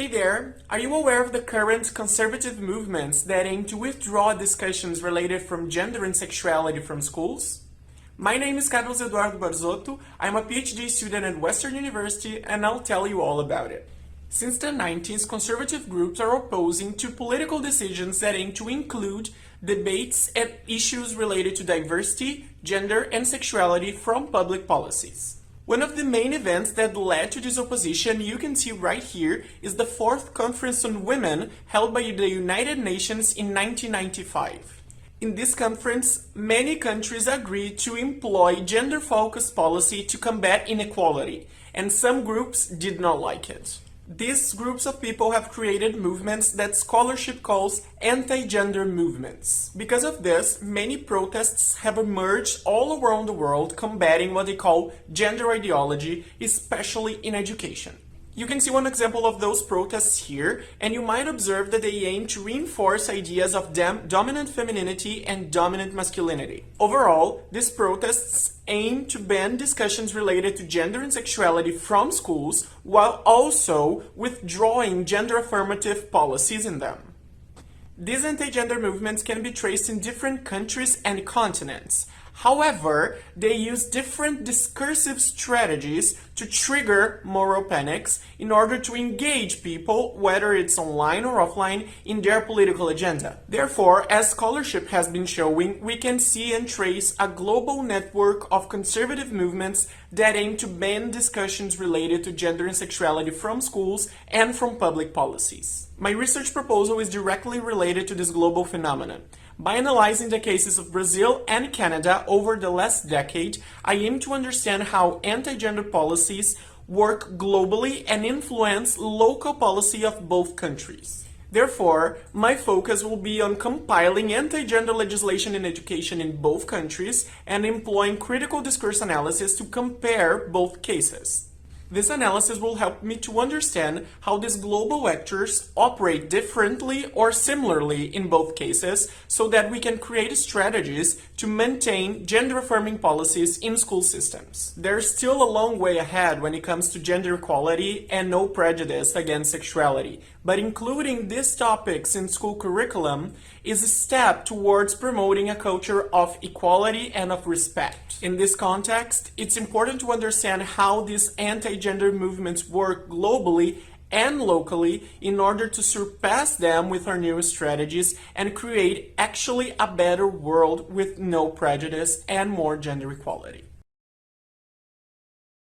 Hey there, are you aware of the current conservative movements that aim to withdraw discussions related from gender and sexuality from schools? My name is Carlos Eduardo Barzotto, I'm a PhD student at Western University and I'll tell you all about it. Since the 90s, conservative groups are opposing to political decisions that aim to include debates and issues related to diversity, gender, and sexuality from public policies. One of the main events that led to this opposition, you can see right here, is the Fourth Conference on Women held by the United Nations in 1995. In this conference, many countries agreed to employ gender-focused policy to combat inequality, and some groups did not like it. These groups of people have created movements that scholarship calls anti-gender movements. Because of this, many protests have emerged all around the world combating what they call gender ideology, especially in education. You can see one example of those protests here, and you might observe that they aim to reinforce ideas of dominant femininity and dominant masculinity. Overall, these protests aim to ban discussions related to gender and sexuality from schools, while also withdrawing gender-affirmative policies in them. These anti-gender movements can be traced in different countries and continents. However, they use different discursive strategies to trigger moral panics in order to engage people, whether it's online or offline, in their political agenda. Therefore, as scholarship has been showing, we can see and trace a global network of conservative movements that aim to ban discussions related to gender and sexuality from schools and from public policies. My research proposal is directly related to this global phenomenon. By analyzing the cases of Brazil and Canada over the last decade, I aim to understand how anti-gender policies work globally and influence local policy of both countries. Therefore, my focus will be on compiling anti-gender legislation in education in both countries and employing critical discourse analysis to compare both cases. This analysis will help me to understand how these global actors operate differently or similarly in both cases so that we can create strategies to maintain gender-affirming policies in school systems. There's still a long way ahead when it comes to gender equality and no prejudice against sexuality, but including these topics in school curriculum is a step towards promoting a culture of equality and of respect. In this context, it's important to understand how these anti-gender movements work globally and locally in order to surpass them with our new strategies and create actually a better world with no prejudice and more gender equality.